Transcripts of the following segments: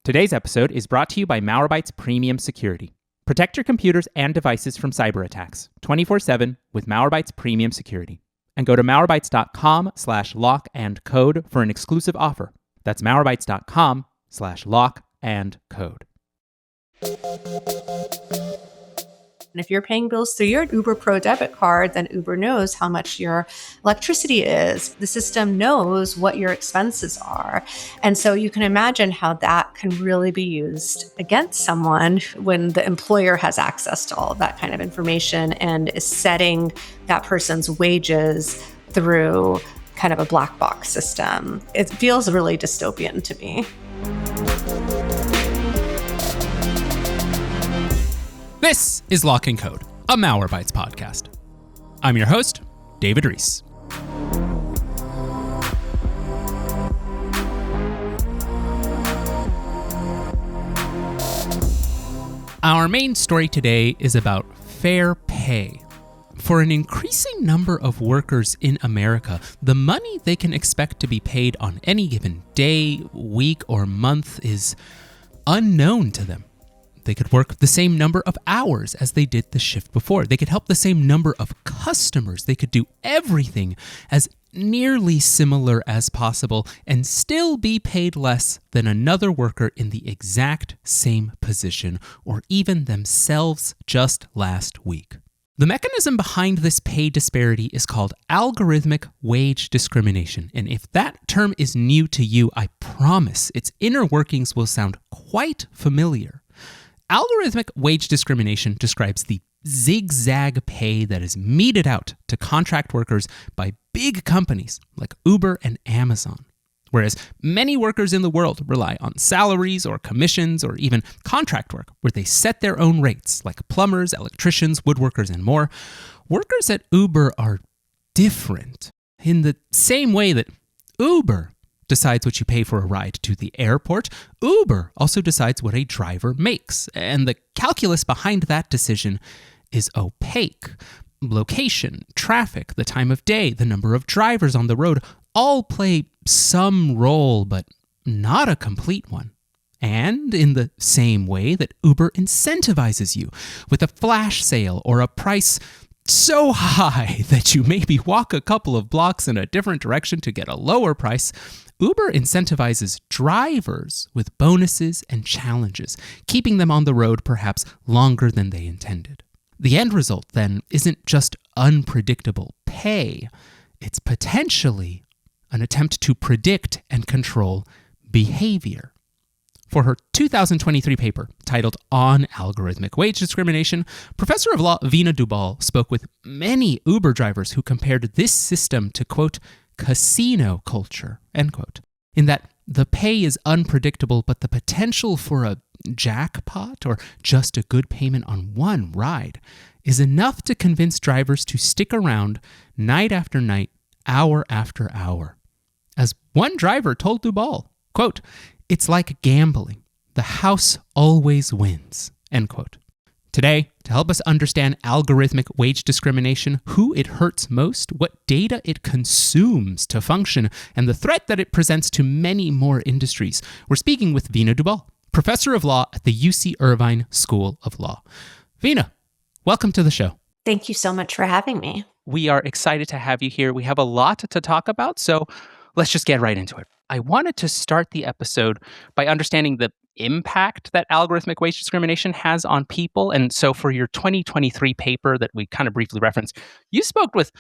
Today's episode is brought to you by Malwarebytes Premium Security. Protect your computers and devices from cyber attacks 24/7 with Malwarebytes Premium Security. And go to malwarebytes.com/lock and code for an exclusive offer. That's malwarebytes.com/lock and code. And if you're paying bills through your Uber Pro debit card, then Uber knows how much your electricity is. The system knows what your expenses are. And so you can imagine how that can really be used against someone when the employer has access to all of that kind of information and is setting that person's wages through kind of a black box system. It feels really dystopian to me. This is Lock and Code, a Malwarebytes podcast. I'm your host, David Ruiz. Our main story today is about fair pay. For an increasing number of workers in America, the money they can expect to be paid on any given day, week, or month is unknown to them. They could work the same number of hours as they did the shift before. They could help the same number of customers. They could do everything as nearly similar as possible and still be paid less than another worker in the exact same position, or even themselves just last week. The mechanism behind this pay disparity is called algorithmic wage discrimination. And if that term is new to you, I promise its inner workings will sound quite familiar. Algorithmic wage discrimination describes the zigzag pay that is meted out to contract workers by big companies like Uber and Amazon, whereas many workers in the world rely on salaries or commissions or even contract work where they set their own rates, like plumbers, electricians, woodworkers, and more. Workers at Uber are different in the same way that Uber decides what you pay for a ride to the airport. Uber also decides what a driver makes, and the calculus behind that decision is opaque. Location, traffic, the time of day, the number of drivers on the road all play some role, but not a complete one. And in the same way that Uber incentivizes you with a flash sale or a price so high that you maybe walk a couple of blocks in a different direction to get a lower price, Uber incentivizes drivers with bonuses and challenges, keeping them on the road perhaps longer than they intended. The end result, then, isn't just unpredictable pay. It's potentially an attempt to predict and control behavior. For her 2023 paper titled On Algorithmic Wage Discrimination, Professor of Law Veena Dubal spoke with many Uber drivers who compared this system to, quote, casino culture, end quote, in that the pay is unpredictable, but the potential for a jackpot or just a good payment on one ride is enough to convince drivers to stick around night after night, hour after hour. As one driver told Dubal, quote, "It's like gambling. The house always wins," end quote. Today, to help us understand algorithmic wage discrimination, who it hurts most, what data it consumes to function, and the threat that it presents to many more industries, we're speaking with Veena Dubal, professor of law at the UC Irvine School of Law. Veena, welcome to the show. Thank you so much for having me. We are excited to have you here. We have a lot to talk about, so let's just get right into it. I wanted to start the episode by understanding the impact that algorithmic wage discrimination has on people. And so for your 2023 paper that we kind of briefly referenced, you spoke with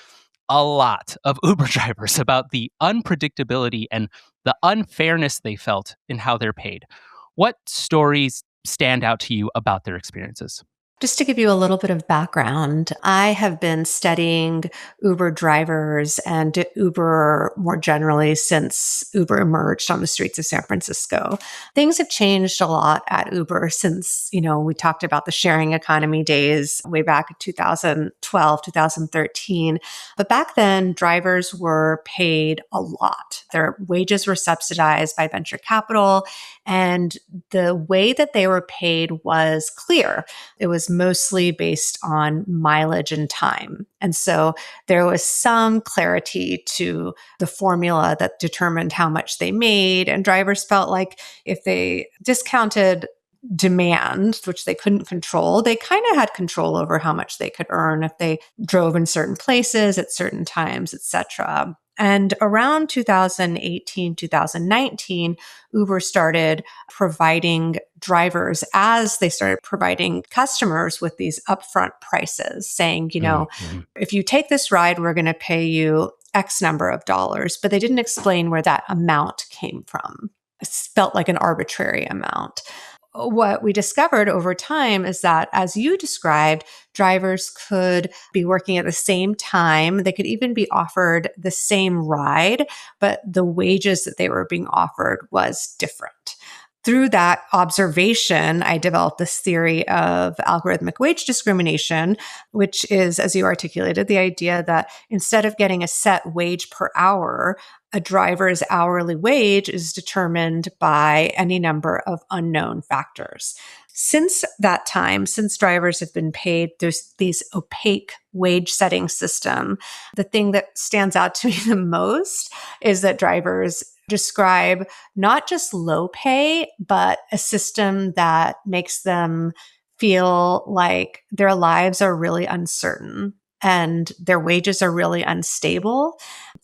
a lot of Uber drivers about the unpredictability and the unfairness they felt in how they're paid. What stories stand out to you about their experiences? Just to give you a little bit of background, I have been studying Uber drivers and Uber more generally since Uber emerged on the streets of San Francisco. Things have changed a lot at Uber since, we talked about the sharing economy days way back in 2012, 2013. But back then, drivers were paid a lot. Their wages were subsidized by venture capital, and the way that they were paid was clear. It was was mostly based on mileage and time. And so there was some clarity to the formula that determined how much they made. And drivers felt like if they discounted demand, which they couldn't control, they kind of had control over how much they could earn if they drove in certain places at certain times, etc. And around 2018, 2019, Uber started providing drivers as they started providing customers with these upfront prices, saying, if you take this ride, we're going to pay you X number of dollars. But they didn't explain where that amount came from. It felt like an arbitrary amount. What we discovered over time is that, as you described, drivers could be working at the same time. They could even be offered the same ride, but the wages that they were being offered was different. Through that observation, I developed this theory of algorithmic wage discrimination, which is, as you articulated, the idea that instead of getting a set wage per hour, a driver's hourly wage is determined by any number of unknown factors. Since that time, since drivers have been paid these opaque wage setting system, the thing that stands out to me the most is that drivers describe not just low pay, but a system that makes them feel like their lives are really uncertain and their wages are really unstable.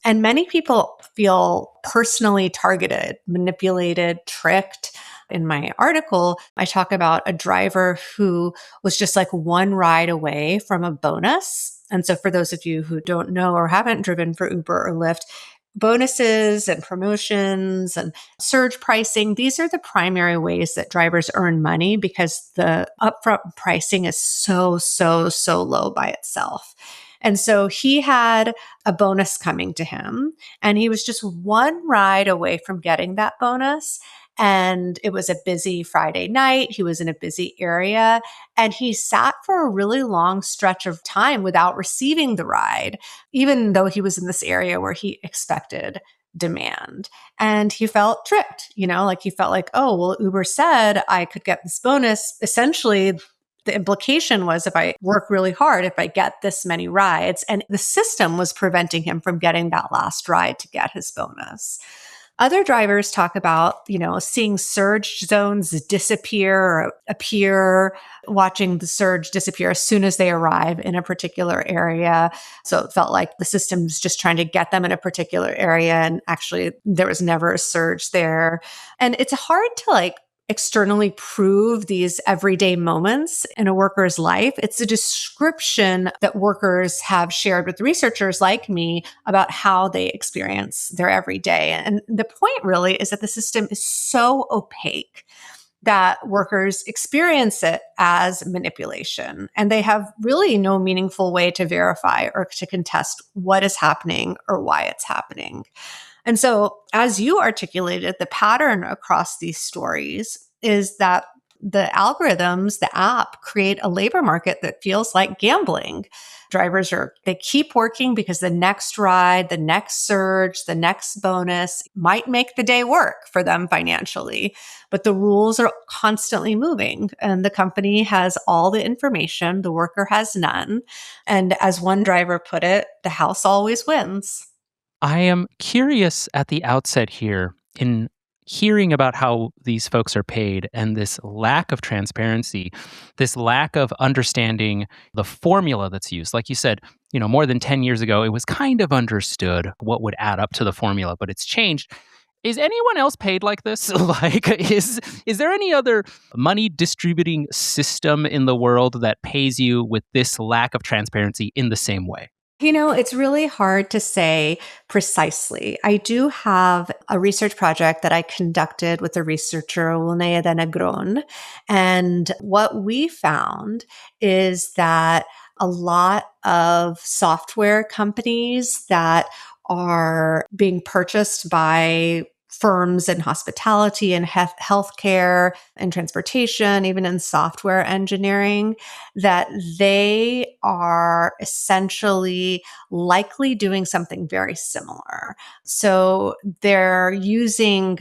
And many people feel personally targeted, manipulated, tricked. In my article, I talk about a driver who was just like one ride away from a bonus. And so for those of you who don't know or haven't driven for Uber or Lyft, bonuses and promotions and surge pricing, these are the primary ways that drivers earn money because the upfront pricing is so low by itself. And so he had a bonus coming to him, and he was just one ride away from getting that bonus. And it was a busy Friday night. He was in a busy area, and he sat for a really long stretch of time without receiving the ride, even though he was in this area where he expected demand. And he felt tricked, like he felt like, oh, well, Uber said I could get this bonus. Essentially, the implication was if I work really hard, if I get this many rides, and the system was preventing him from getting that last ride to get his bonus. Other drivers talk about, seeing surge zones disappear or appear, watching the surge disappear as soon as they arrive in a particular area. So it felt like the system's just trying to get them in a particular area. And actually, there was never a surge there. And it's hard to externally prove these everyday moments in a worker's life. It's a description that workers have shared with researchers like me about how they experience their everyday. And the point really is that the system is so opaque that workers experience it as manipulation, and they have really no meaningful way to verify or to contest what is happening or why it's happening. And so, as you articulated, the pattern across these stories is that the algorithms, the app, create a labor market that feels like gambling. Drivers they keep working because the next ride, the next surge, the next bonus might make the day work for them financially. But the rules are constantly moving, and the company has all the information, the worker has none. And as one driver put it, the house always wins. I am curious at the outset here in hearing about how these folks are paid and this lack of transparency, this lack of understanding the formula that's used. Like you said, more than 10 years ago, it was kind of understood what would add up to the formula, but it's changed. Is anyone else paid like this? Is there any other money distributing system in the world that pays you with this lack of transparency in the same way? It's really hard to say precisely. I do have a research project that I conducted with the researcher Veena Dubal. And what we found is that a lot of software companies that are being purchased by firms in hospitality and healthcare and transportation, even in software engineering, that they are essentially likely doing something very similar. So they're using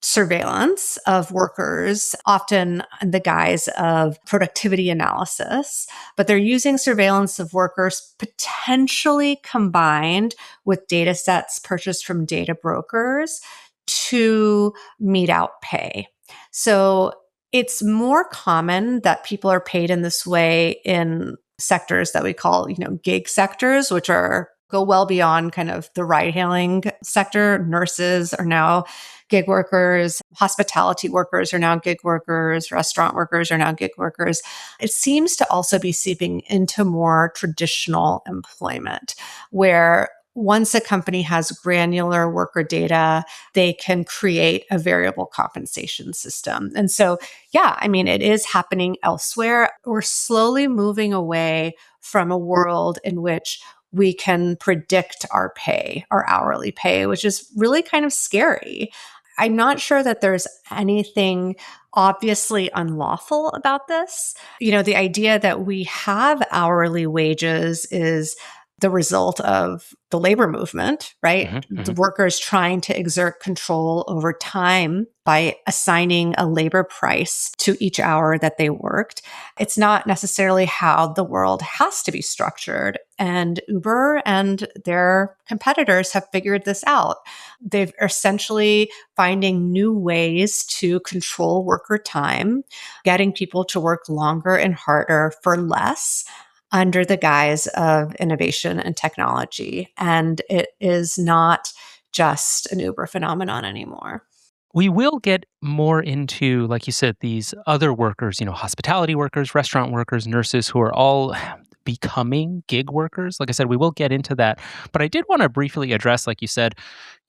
surveillance of workers, often in the guise of productivity analysis, but they're using surveillance of workers potentially combined with data sets purchased from data brokers to mete out pay. So it's more common that people are paid in this way in sectors that we call, gig sectors, which are go well beyond kind of the ride hailing sector. Nurses are now gig workers, hospitality workers are now gig workers, restaurant workers are now gig workers. It seems to also be seeping into more traditional employment where once a company has granular worker data, they can create a variable compensation system. And so, yeah, I mean, it is happening elsewhere. We're slowly moving away from a world in which we can predict our pay, our hourly pay, which is really kind of scary. I'm not sure that there's anything obviously unlawful about this. The idea that we have hourly wages is the result of the labor movement, right? The workers trying to exert control over time by assigning a labor price to each hour that they worked. It's not necessarily how the world has to be structured. And Uber and their competitors have figured this out. They've essentially finding new ways to control worker time, getting people to work longer and harder for less, under the guise of innovation and technology. And it is not just an Uber phenomenon anymore. We will get more into, like you said, these other workers, hospitality workers, restaurant workers, nurses who are all becoming gig workers. Like I said, we will get into that. But I did want to briefly address, like you said,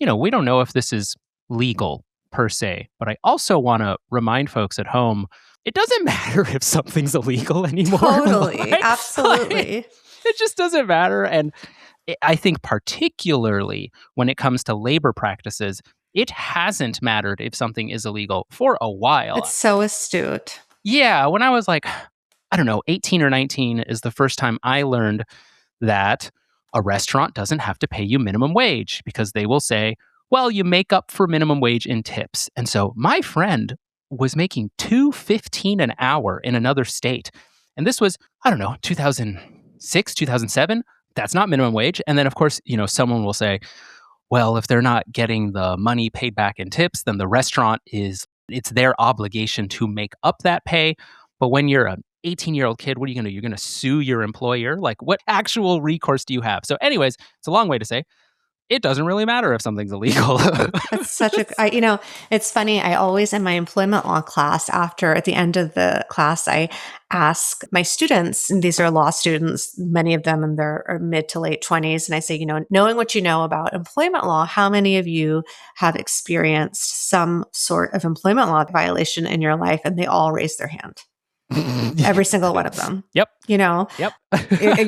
we don't know if this is legal per se, but I also want to remind folks at home, it doesn't matter if something's illegal anymore. Totally. Right? Absolutely. It just doesn't matter. And I think particularly when it comes to labor practices, it hasn't mattered if something is illegal for a while. It's so astute. Yeah. When I was like, I don't know, 18 or 19 is the first time I learned that a restaurant doesn't have to pay you minimum wage because they will say, well, you make up for minimum wage in tips. And so my friend was making $2.15 an hour in another state. And this was, I don't know, 2006, 2007. That's not minimum wage. And then, of course, someone will say, well, if they're not getting the money paid back in tips, then the restaurant it's their obligation to make up that pay. But when you're an 18-year-old kid, what are you going to do? You're going to sue your employer? Like, what actual recourse do you have? So anyways, it's a long way to say, it doesn't really matter if something's illegal. That's such it's funny. I always, in my employment law class, at the end of the class, I ask my students, and these are law students, many of them in their mid to late 20s. And I say, knowing what you know about employment law, how many of you have experienced some sort of employment law violation in your life? And they all raise their hand. Every single one of them. Yep. Yep.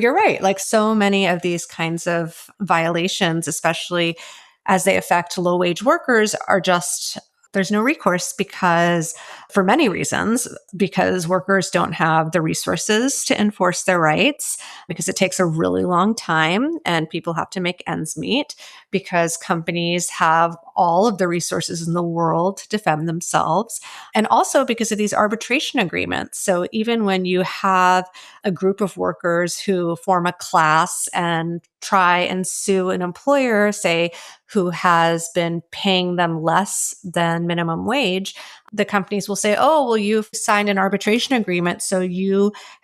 You're right. Like so many of these kinds of violations, especially as they affect low wage workers, are just, there's no recourse because for many reasons, because workers don't have the resources to enforce their rights, because it takes a really long time and people have to make ends meet, because companies have all of the resources in the world to defend themselves, and also because of these arbitration agreements. So even when you have a group of workers who form a class and try and sue an employer, say, who has been paying them less than minimum wage, the companies will say, oh, well, you've signed an arbitration agreement, so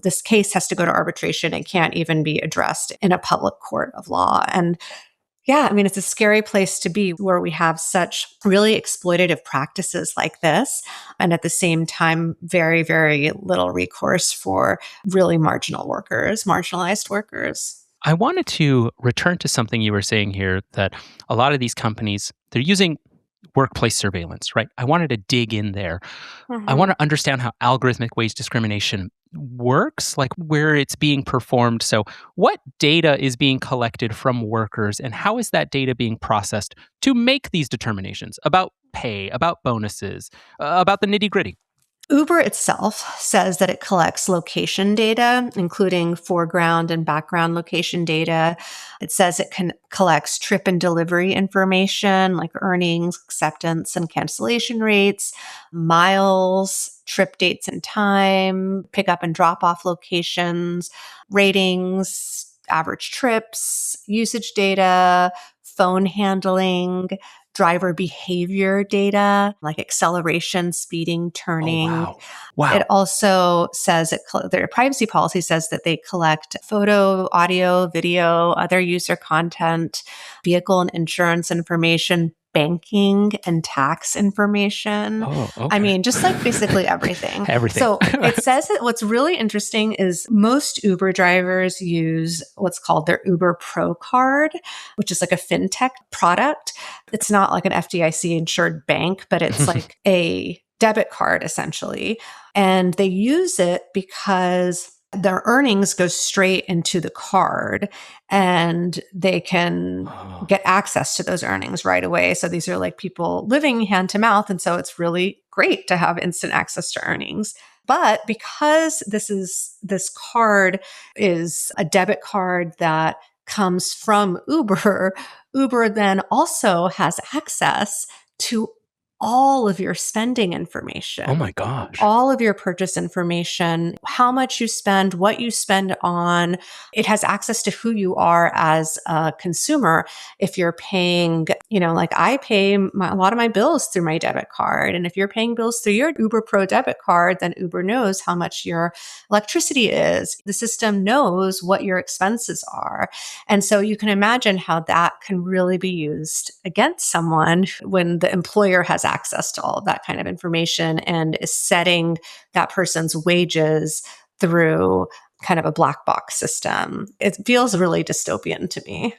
this case has to go to arbitration and can't even be addressed in a public court of law. And yeah, I mean, it's a scary place to be where we have such really exploitative practices like this. And at the same time, very, very little recourse for really marginalized workers. I wanted to return to something you were saying here, that a lot of these companies, they're using workplace surveillance, right? I wanted to dig in there. I want to understand how algorithmic wage discrimination works, like where it's being performed. So what data is being collected from workers and how is that data being processed to make these determinations about pay, about bonuses, about the nitty-gritty? Uber itself says that it collects location data, including foreground and background location data. It says it collects trip and delivery information like earnings, acceptance, and cancellation rates, miles, trip dates and time, pickup and drop off locations, ratings, average trips, usage data, phone handling, driver behavior data, like acceleration, speeding, Oh, turning. wow. Wow. It also says their privacy policy says that they collect photo, audio, video, other user content, vehicle and insurance information, banking and tax information. Oh, I okay. mean, just like basically everything. Everything. So it says that what's really interesting is most Uber drivers use what's called their Uber Pro card, which is like a fintech product. It's not like an FDIC insured bank, but it's like a debit card essentially. And they use it because their earnings go straight into the card and they can get access to those earnings right away. So these are like people living hand to mouth. And so it's really great to have instant access to earnings. But because this card is a debit card that comes from Uber, Uber then also has access to all of your spending information. Oh my gosh. All of your purchase information, how much you spend, what you spend on. It has access to who you are as a consumer. If you're paying, like I pay a lot of my bills through my debit card. And if you're paying bills through your Uber Pro debit card, then Uber knows how much your electricity is. The system knows what your expenses are. And so you can imagine how that can really be used against someone when the employer has access to all of that kind of information and is setting that person's wages through kind of a black box system. It feels really dystopian to me.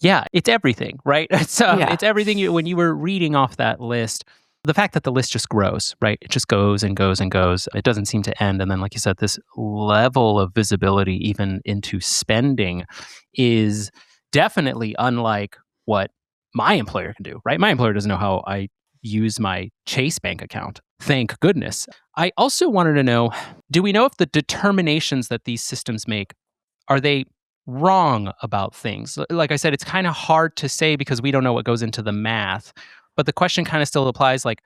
Yeah, it's everything, right? It's Yeah. it's everything. When you were reading off that list, the fact that the list just grows, right? It just goes and goes and goes. It doesn't seem to end. And then, like you said, this level of visibility, even into spending, is definitely unlike what my employer can do, right? My employer doesn't know how I use my Chase bank account. Thank goodness. I also wanted to know, do we know if the determinations that these systems make, are they wrong about things? Like I said, it's kind of hard to say because we don't know what goes into the math. But the question kind of still applies, like,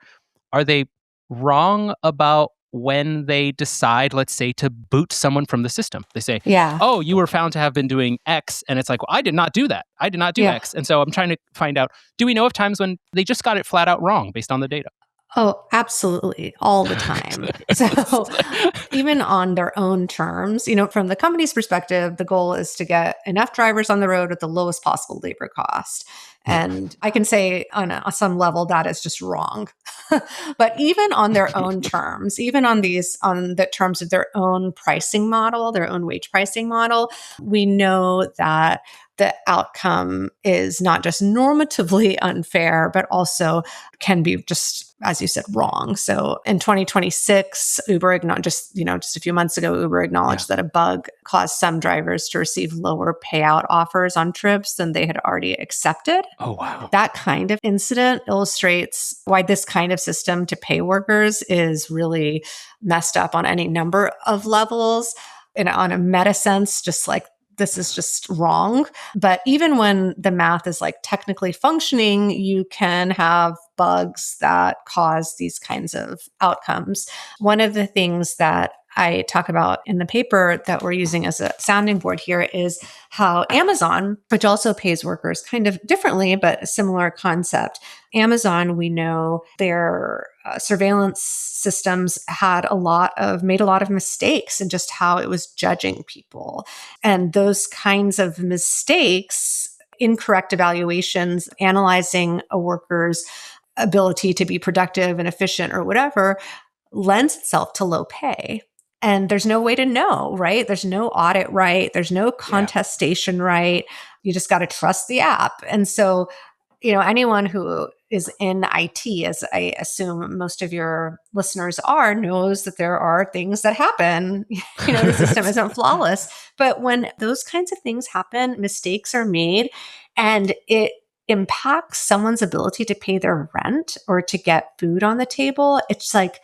are they wrong about when they decide, let's say, to boot someone from the system? They say, Yeah. oh, you were found to have been doing X. And it's like, well, I did not do that. I did not do Yeah. X. And so I'm trying to find out, do we know of times when they just got it flat out wrong based on the data? Oh, absolutely. All the time. So even on their own terms, from the company's perspective, the goal is to get enough drivers on the road at the lowest possible labor cost. And I can say on some level that is just wrong. But even on their own terms, even on the terms of their own pricing model, their own wage pricing model, we know that the outcome is not just normatively unfair, but also can be just, as you said, wrong. So in 2026, Uber just a few months ago, Uber acknowledged that a bug caused some drivers to receive lower payout offers on trips than they had already accepted. Oh, wow. That kind of incident illustrates why this kind of system to pay workers is really messed up on any number of levels. And on a meta sense, just like this is just wrong. But even when the math is like technically functioning, you can have bugs that cause these kinds of outcomes. One of the things that I talk about in the paper that we're using as a sounding board here is how Amazon, which also pays workers kind of differently, but a similar concept. Amazon, we know their surveillance systems made a lot of mistakes in just how it was judging people. And those kinds of mistakes, incorrect evaluations, analyzing a worker's ability to be productive and efficient or whatever, lends itself to low pay. And there's no way to know, right? There's no audit right. There's no contestation right. You just got to trust the app. And so, anyone who is in IT, as I assume most of your listeners are, knows that there are things that happen. The system isn't flawless. But when those kinds of things happen, mistakes are made, and it impacts someone's ability to pay their rent or to get food on the table. It's like,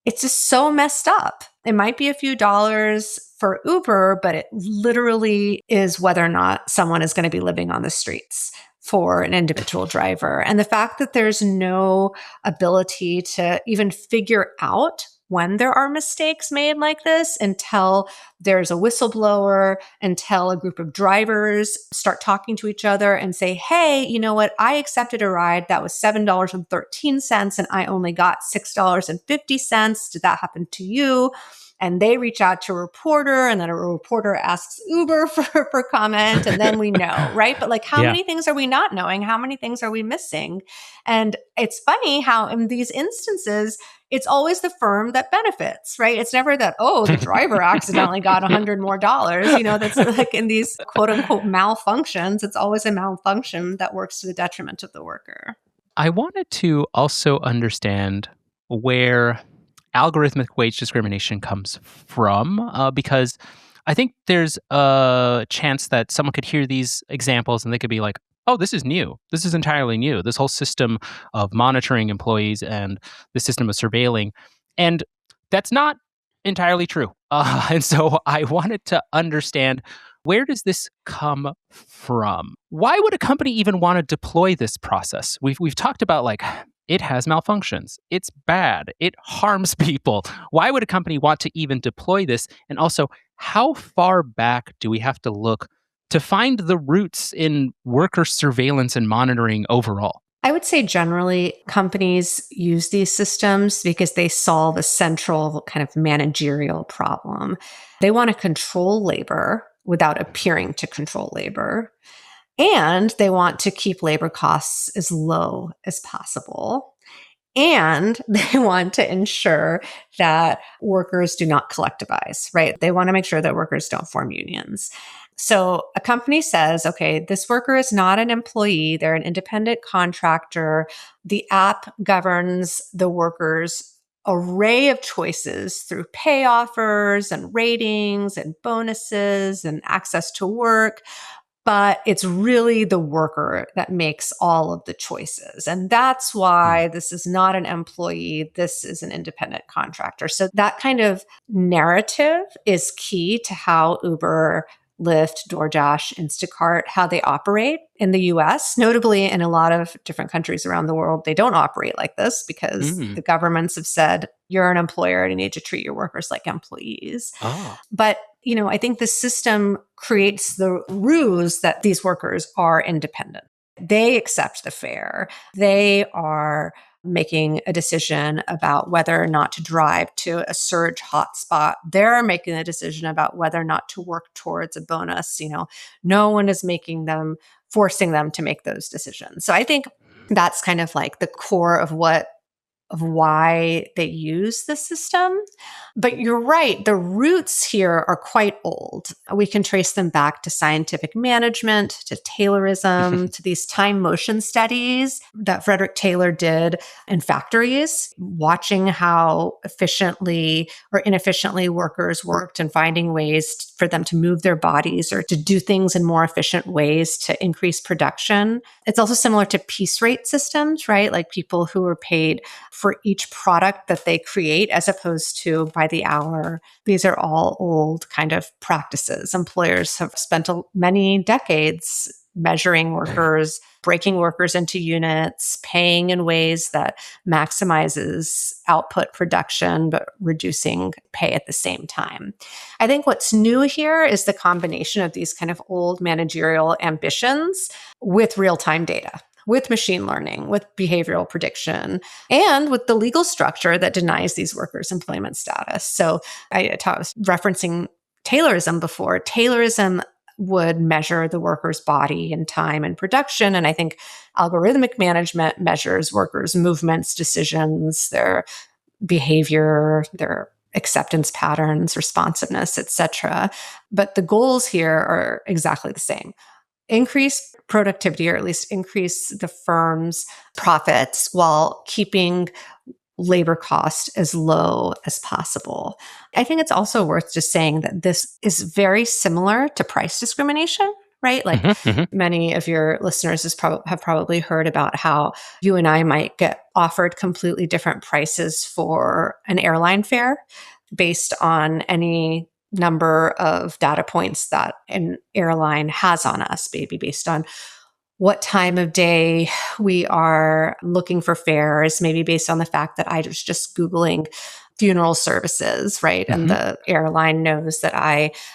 It's just so messed up. It might be a few dollars for Uber, but it literally is whether or not someone is going to be living on the streets for an individual driver. And the fact that there's no ability to even figure out when there are mistakes made like this until there's a whistleblower, until a group of drivers start talking to each other and say, hey, you know what? I accepted a ride that was $7.13 and I only got $6.50. Did that happen to you? And they reach out to a reporter, and then a reporter asks Uber for comment, and then we know, right? But like, how many things are we not knowing? How many things are we missing? And it's funny how in these instances, it's always the firm that benefits, right? It's never that, oh, the driver accidentally got $100 more. That's like in these quote unquote malfunctions, it's always a malfunction that works to the detriment of the worker. I wanted to also understand where algorithmic wage discrimination comes from, because I think there's a chance that someone could hear these examples and they could be like, oh, this is new. This is entirely new. This whole system of monitoring employees and the system of surveilling. And that's not entirely true. And so I wanted to understand, where does this come from? Why would a company even want to deploy this process? We've talked about like, it has malfunctions. It's bad. It harms people. Why would a company want to even deploy this? And also, how far back do we have to look to find the roots in worker surveillance and monitoring overall? I would say generally companies use these systems because they solve a central kind of managerial problem. They want to control labor without appearing to control labor. And they want to keep labor costs as low as possible. And they want to ensure that workers do not collectivize, right? They want to make sure that workers don't form unions. So a company says, okay, this worker is not an employee. They're an independent contractor. The app governs the worker's array of choices through pay offers and ratings and bonuses and access to work. But it's really the worker that makes all of the choices. And that's why this is not an employee. This is an independent contractor. So that kind of narrative is key to how Uber, Lyft, DoorDash, Instacart, how they operate in the US. Notably, in a lot of different countries around the world, they don't operate like this because the governments have said, you're an employer and you need to treat your workers like employees. But I think the system creates the ruse that these workers are independent. They accept the fare. They are making a decision about whether or not to drive to a surge hotspot. They're making a decision about whether or not to work towards a bonus. No one is forcing them to make those decisions. So I think that's kind of like the core of why they use the system. But you're right, the roots here are quite old. We can trace them back to scientific management, to Taylorism, to these time motion studies that Frederick Taylor did in factories, watching how efficiently or inefficiently workers worked and finding ways for them to move their bodies or to do things in more efficient ways to increase production. It's also similar to piece rate systems, right? Like people who are paid for each product that they create as opposed to by the hour. These are all old kind of practices. Employers have spent many decades measuring workers, breaking workers into units, paying in ways that maximizes output production, but reducing pay at the same time. I think what's new here is the combination of these kind of old managerial ambitions with real-time data, with machine learning, with behavioral prediction, and with the legal structure that denies these workers employment status. So I was referencing Taylorism before. Taylorism would measure the worker's body and time and production. And I think algorithmic management measures workers' movements, decisions, their behavior, their acceptance patterns, responsiveness, etc. But the goals here are exactly the same. Increase productivity, or at least increase the firm's profits while keeping labor cost as low as possible. I think it's also worth just saying that this is very similar to price discrimination, right? Like many of your listeners have probably heard about how you and I might get offered completely different prices for an airline fare based on any number of data points that an airline has on us, maybe based on what time of day we are looking for fares, maybe based on the fact that I was just Googling funeral services, right? And the airline knows that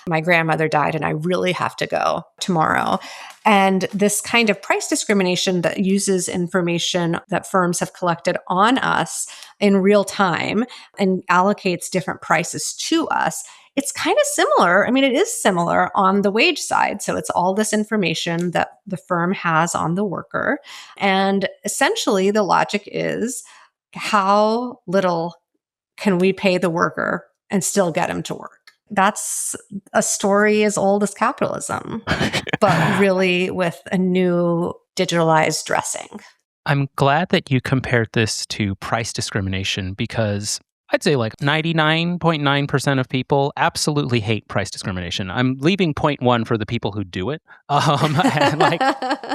my grandmother died and I really have to go tomorrow. And this kind of price discrimination that uses information that firms have collected on us in real time and allocates different prices to us, it's kind of similar. I mean, it is similar on the wage side. So it's all this information that the firm has on the worker. And essentially, the logic is how little can we pay the worker and still get him to work? That's a story as old as capitalism, but really with a new digitalized dressing. I'm glad that you compared this to price discrimination because I'd say like 99.9% of people absolutely hate price discrimination. I'm leaving 0.1 for the people who do it. And like,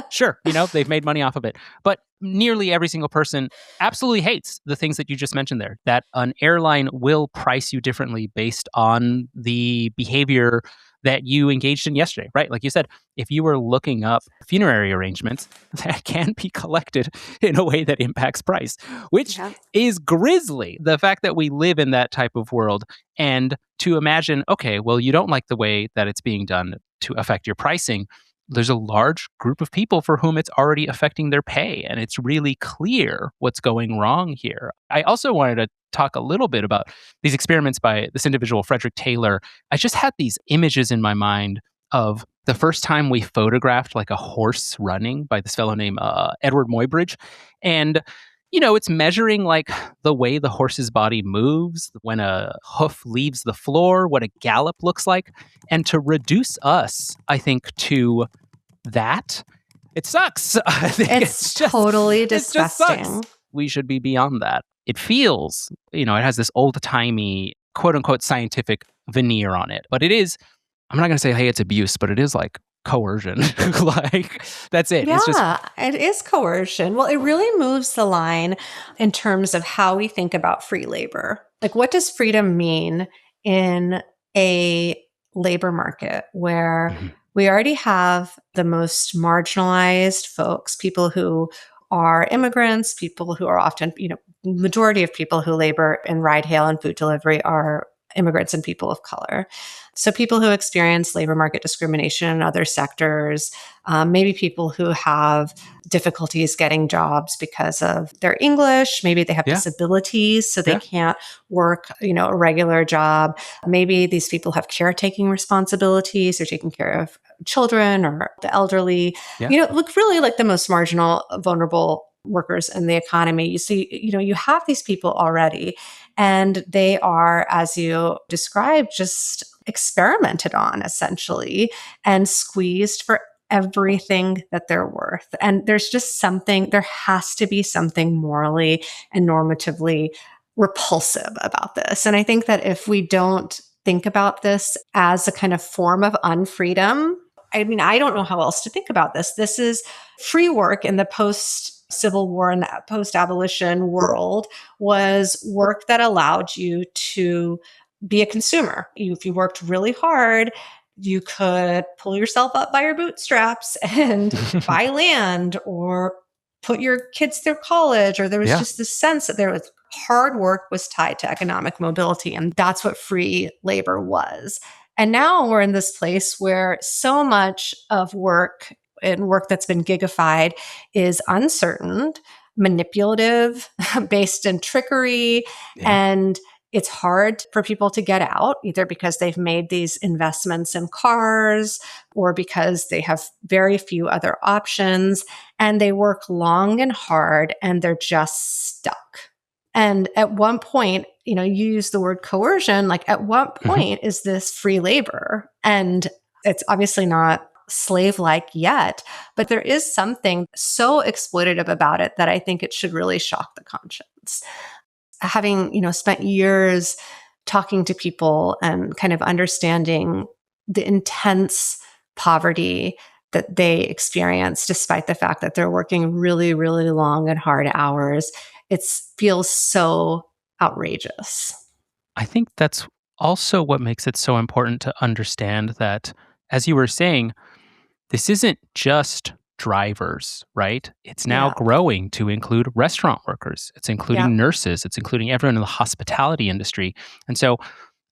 sure, they've made money off of it. But nearly every single person absolutely hates the things that you just mentioned there, that an airline will price you differently based on the behavior that you engaged in yesterday, right? Like you said, if you were looking up funerary arrangements, that can be collected in a way that impacts price, which is grisly. The fact that we live in that type of world and to imagine, okay, well, you don't like the way that it's being done to affect your pricing. There's a large group of people for whom it's already affecting their pay, and it's really clear what's going wrong here. I also wanted to talk a little bit about these experiments by this individual, Frederick Taylor. I just had these images in my mind of the first time we photographed like a horse running by this fellow named Edward Muybridge. And it's measuring like the way the horse's body moves, when a hoof leaves the floor, what a gallop looks like. And to reduce us, I think, to that, it sucks. I think it's totally disgusting. It just sucks. We should be beyond that. It feels, it has this old-timey, quote-unquote, scientific veneer on it. But it is, I'm not going to say, hey, it's abuse, but it is like coercion. Like, that's it. Yeah, It's just, it is coercion. Well, it really moves the line in terms of how we think about free labor. Like, what does freedom mean in a labor market where we already have the most marginalized folks, people who are immigrants, people who are often, majority of people who labor in ride hail and food delivery are immigrants and people of color. So people who experience labor market discrimination in other sectors, maybe people who have difficulties getting jobs because of their English, maybe they have disabilities, so they can't work, a regular job. Maybe these people have caretaking responsibilities, they're taking care of children or the elderly, look really like the most marginal, vulnerable workers in the economy. You see, you have these people already, and they are, as you described, just experimented on essentially and squeezed for everything that they're worth. And there has to be something morally and normatively repulsive about this. And I think that if we don't think about this as a kind of form of unfreedom, I mean, I don't know how else to think about this. This is free work in the post-Civil War and the post-abolition world was work that allowed you to be a consumer. If you worked really hard, you could pull yourself up by your bootstraps and buy land or put your kids through college, or there was just this sense that there was hard work was tied to economic mobility, and that's what free labor was. And now we're in this place where so much of work and work that's been gigified is uncertain, manipulative, based in trickery, and it's hard for people to get out, either because they've made these investments in cars or because they have very few other options, and they work long and hard and they're just stuck. And at one point, you use the word coercion, like at what point is this free labor? And it's obviously not slave-like yet, but there is something so exploitative about it that I think it should really shock the conscience. Having, spent years talking to people and kind of understanding the intense poverty that they experience, despite the fact that they're working really, really long and hard hours. It feels so outrageous. I think that's also what makes it so important to understand that, as you were saying, this isn't just drivers, right? It's now Yeah. growing to include restaurant workers. It's Yeah. including nurses. It's including everyone in the hospitality industry. And so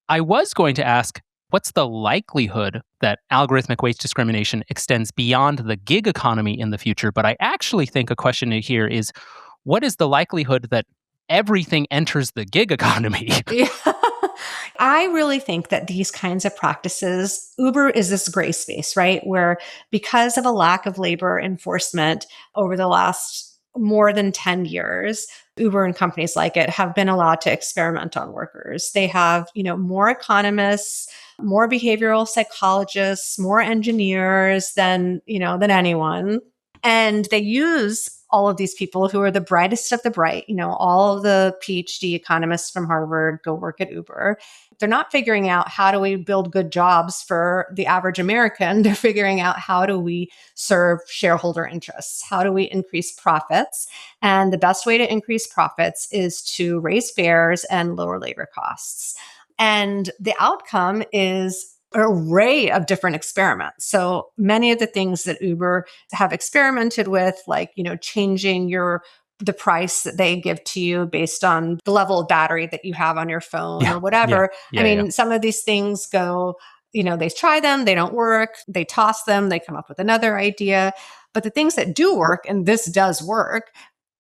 I was going to ask, what's the likelihood that algorithmic wage discrimination extends beyond the gig economy in the future? But I actually think a question here is, what is the likelihood that everything enters the gig economy? Yeah. I really think that these kinds of practices, Uber is this gray space, right? Where because of a lack of labor enforcement over the last more than 10 years, Uber and companies like it have been allowed to experiment on workers. They have, more economists, more behavioral psychologists, more engineers than anyone. And they use all of these people who are the brightest of the bright, all of the PhD economists from Harvard go work at Uber. They're not figuring out how do we build good jobs for the average American. They're figuring out how do we serve shareholder interests? How do we increase profits? And the best way to increase profits is to raise fares and lower labor costs. And the outcome is an array of different experiments. So many of the things that Uber have experimented with, like, changing the price that they give to you based on the level of battery that you have on your phone or whatever. Some of these things go, they try them, they don't work, they toss them, they come up with another idea. But the things that do work, and this does work,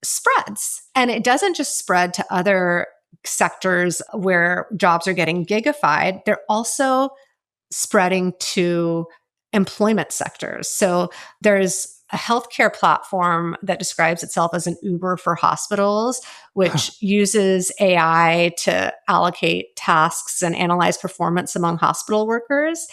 spreads. And it doesn't just spread to other sectors where jobs are getting gigified. They're also spreading to employment sectors. So there's a healthcare platform that describes itself as an Uber for hospitals, which uses AI to allocate tasks and analyze performance among hospital workers.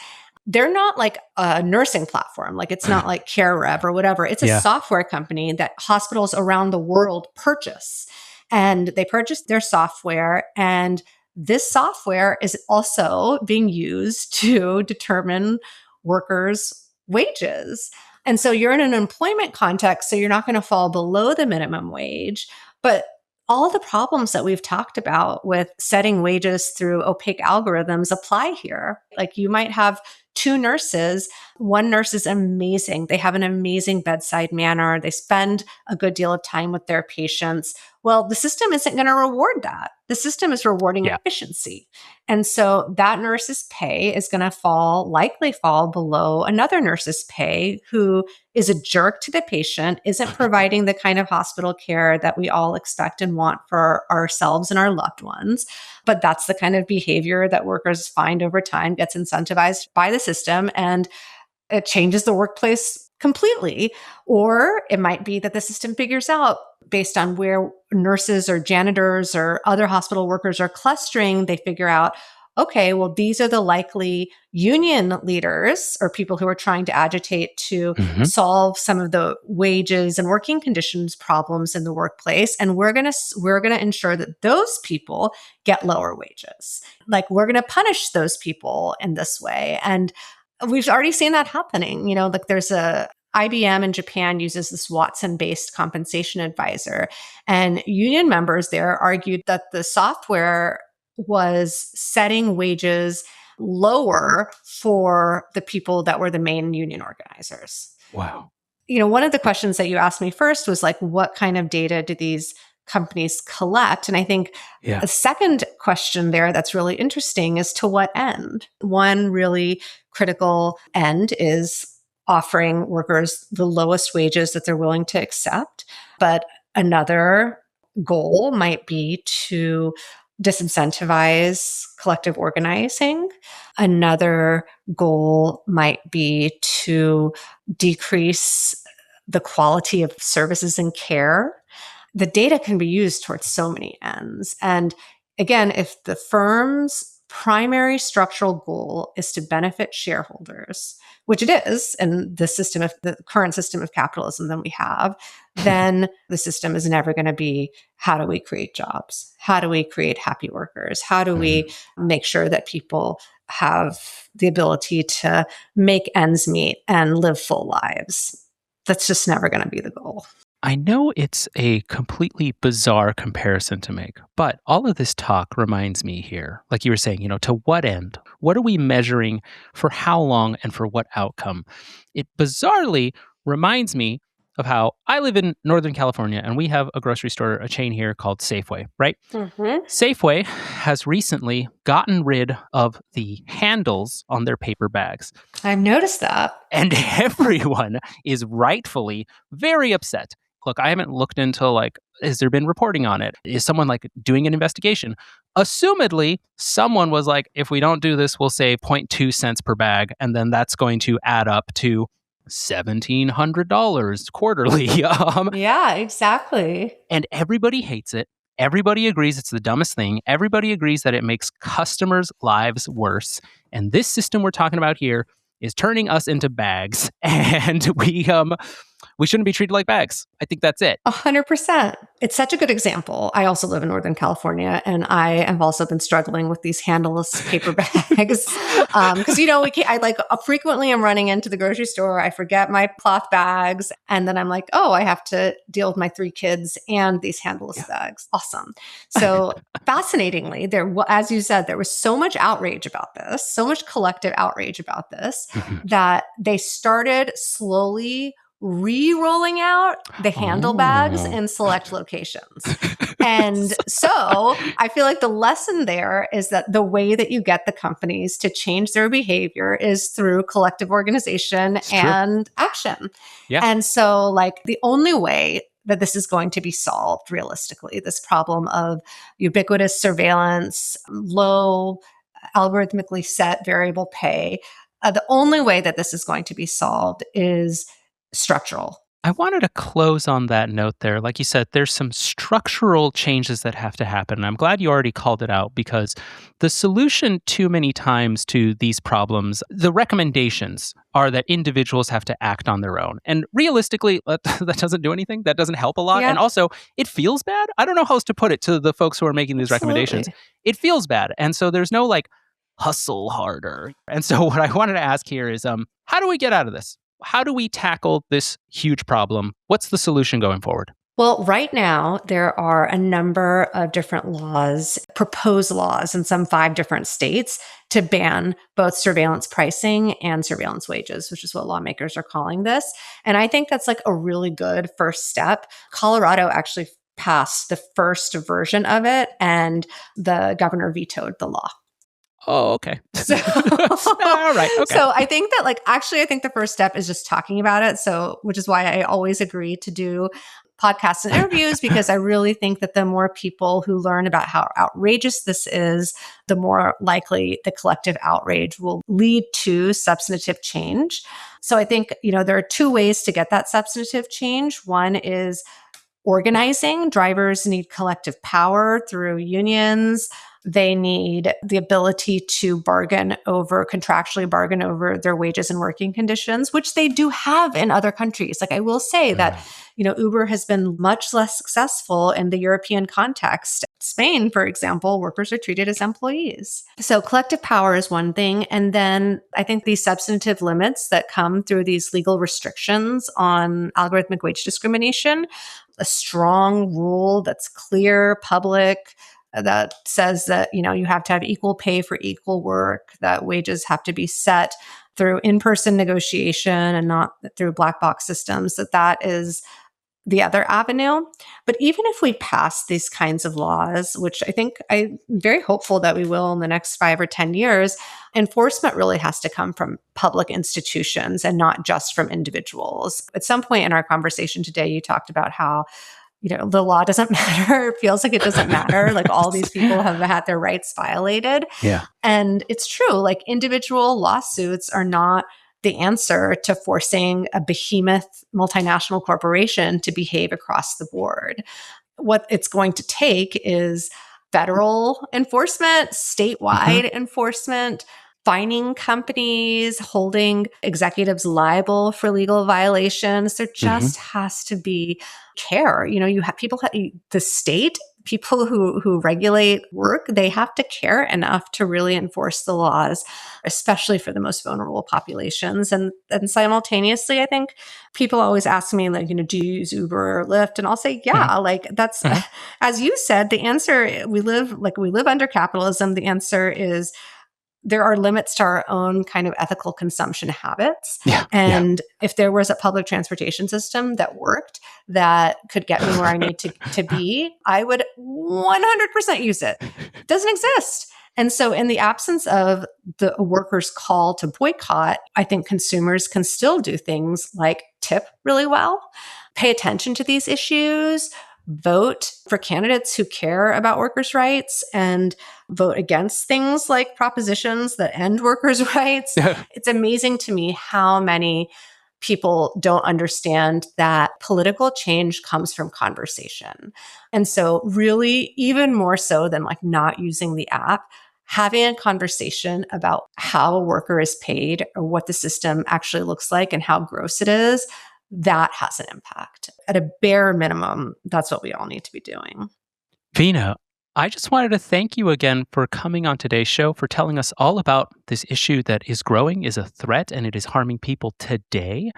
They're not like a nursing platform. Like, it's not like CareRev or whatever. It's a software company that hospitals around the world purchase. And they purchase their software, and this software is also being used to determine workers' wages. And so you're in an employment context, so you're not going to fall below the minimum wage. But all the problems that we've talked about with setting wages through opaque algorithms apply here. Like, you might have two nurses. One nurse is amazing. They have an amazing bedside manner. They spend a good deal of time with their patients. Well, the system isn't going to reward that. The system is rewarding efficiency. And so that nurse's pay is going to likely fall below another nurse's pay who is a jerk to the patient, isn't providing the kind of hospital care that we all expect and want for ourselves and our loved ones. But that's the kind of behavior that workers find over time, gets incentivized by the system, and it changes the workplace completely. Or it might be that the system figures out, based on where nurses or janitors or other hospital workers are clustering, they figure out, okay, well, these are the likely union leaders or people who are trying to agitate to solve some of the wages and working conditions problems in the workplace. And we're going to ensure that those people get lower wages. Like, we're going to punish those people in this way. And we've already seen that happening. Like, there's IBM in Japan uses this Watson-based compensation advisor, and union members there argued that the software was setting wages lower for the people that were the main union organizers. Wow. One of the questions that you asked me first was like, what kind of data do these companies collect? And I think a second question there that's really interesting is, to what end? One really critical end is offering workers the lowest wages that they're willing to accept. But another goal might be to disincentivize collective organizing. Another goal might be to decrease the quality of services and care. The data can be used towards so many ends. And again, if the firm's primary structural goal is to benefit shareholders, which it is in the current system of capitalism that we have, then the system is never going to be, how do we create jobs? How do we create happy workers? How do we make sure that people have the ability to make ends meet and live full lives. That's just never going to be the goal. I know it's a completely bizarre comparison to make, but all of this talk reminds me here, like you were saying, to what end? What are we measuring, for how long, and for what outcome? It bizarrely reminds me of how I live in Northern California and we have a grocery store, a chain here called Safeway, right? Mm-hmm. Safeway has recently gotten rid of the handles on their paper bags. I've noticed that. And everyone is rightfully very upset. Look, I haven't looked into has there been reporting on it? Is someone doing an investigation? Assumedly, someone was like, if we don't do this, we'll save 0.2 cents per bag. And then that's going to add up to $1,700 quarterly. Yeah, exactly. And everybody hates it. Everybody agrees it's the dumbest thing. Everybody agrees that it makes customers' lives worse. And this system we're talking about here is turning us into bags. And we shouldn't be treated like bags. I think that's it. 100%. It's such a good example. I also live in Northern California, and I have also been struggling with these handleless paper bags. Because, frequently I'm running into the grocery store. I forget my cloth bags. And then I'm like, oh, I have to deal with my 3 kids and these handleless bags. Awesome. So fascinatingly, as you said, there was so much outrage about this, so much collective outrage about this, that they started slowly re-rolling out the handle bags in select locations. And so I feel like the lesson there is that the way that you get the companies to change their behavior is through collective organization and action. Yeah. And so the only way that this is going to be solved realistically, this problem of ubiquitous surveillance, low algorithmically set variable pay, the only way that this is going to be solved is structural. I wanted to close on that note there. Like you said, there's some structural changes that have to happen. And I'm glad you already called it out, because the solution too many times to these problems, the recommendations are that individuals have to act on their own. And realistically, that doesn't do anything. That doesn't help a lot. Yeah. And also, it feels bad. I don't know how else to put it to the folks who are making these recommendations. It feels bad. And so there's no hustle harder. And so what I wanted to ask here is, how do we get out of this? How do we tackle this huge problem? What's the solution going forward? Well, right now, there are a number of different laws, proposed laws in some 5 different states to ban both surveillance pricing and surveillance wages, which is what lawmakers are calling this. And I think that's a really good first step. Colorado actually passed the first version of it, and the governor vetoed the law. Oh, okay. So, all right. Okay. So I think that I think the first step is just talking about it. So, which is why I always agree to do podcasts and interviews, because I really think that the more people who learn about how outrageous this is, the more likely the collective outrage will lead to substantive change. So I think, there are 2 ways to get that substantive change. One is organizing. Drivers need collective power through unions. They need the ability to contractually bargain over their wages and working conditions, which they do have in other countries. I will say that, Uber has been much less successful in the European context. Spain, for example, workers are treated as employees. So collective power is one thing. And then I think these substantive limits that come through these legal restrictions on algorithmic wage discrimination, a strong rule that's clear, public, that says that, you have to have equal pay for equal work, that wages have to be set through in-person negotiation and not through black box systems, that is the other avenue. But even if we pass these kinds of laws, which I think I'm very hopeful that we will in the next 5 or 10 years, enforcement really has to come from public institutions and not just from individuals. At some point in our conversation today, you talked about how the law doesn't matter. It feels like it doesn't matter. All these people have had their rights violated. Yeah. And it's true. Individual lawsuits are not the answer to forcing a behemoth multinational corporation to behave across the board. What it's going to take is federal enforcement, statewide enforcement, fining companies, holding executives liable for legal violations. There just has to be care. You have people, the state people who regulate work, they have to care enough to really enforce the laws, especially for the most vulnerable populations. And simultaneously, I think people always ask me, like, do you use Uber or Lyft? And I'll say, yeah, like that's, as you said, the answer, we live under capitalism. The answer is there are limits to our own kind of ethical consumption habits. And if there was a public transportation system that worked, that could get me where I need to be, I would 100% use it. It doesn't exist. And so in the absence of the workers' call to boycott, I think consumers can still do things like tip really well, pay attention to these issues, vote for candidates who care about workers' rights, and vote against things like propositions that end workers' rights. It's amazing to me how many people don't understand that political change comes from conversation. And so really, even more so than like not using the app, having a conversation about how a worker is paid or what the system actually looks like and how gross it is, that has an impact. At a bare minimum, that's what we all need to be doing. Veena, I just wanted to thank you again for coming on today's show, for telling us all about this issue that is growing, is a threat, and it is harming people today,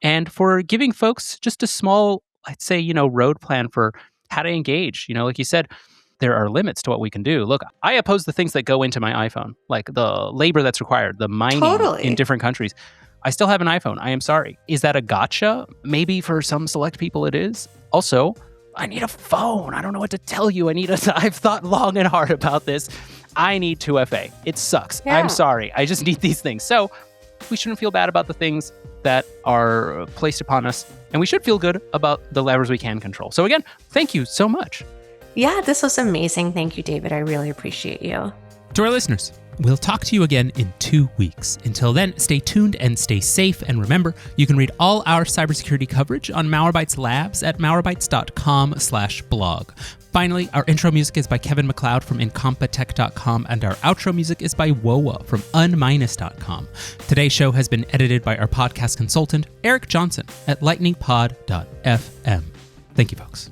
and for giving folks just a small, I'd say, road plan for how to engage. Like you said, there are limits to what we can do. Look, I oppose the things that go into my iPhone, like the labor that's required, the mining in different countries. I still have an iPhone. I am sorry. Is that a gotcha? Maybe for some select people it is. Also, I need a phone. I don't know what to tell you. I've thought long and hard about this. I need 2FA. It sucks. Yeah. I'm sorry. I just need these things. So we shouldn't feel bad about the things that are placed upon us. And we should feel good about the levers we can control. So again, thank you so much. Yeah, this was amazing. Thank you, David. I really appreciate you. To our listeners, we'll talk to you again in 2 weeks. Until then, stay tuned and stay safe. And remember, you can read all our cybersecurity coverage on Malwarebytes Labs at malwarebytes.com/blog. Finally, our intro music is by Kevin MacLeod from incompetech.com, and our outro music is by Woa from unminus.com. Today's show has been edited by our podcast consultant, Eric Johnson, at lightningpod.fm. Thank you, folks.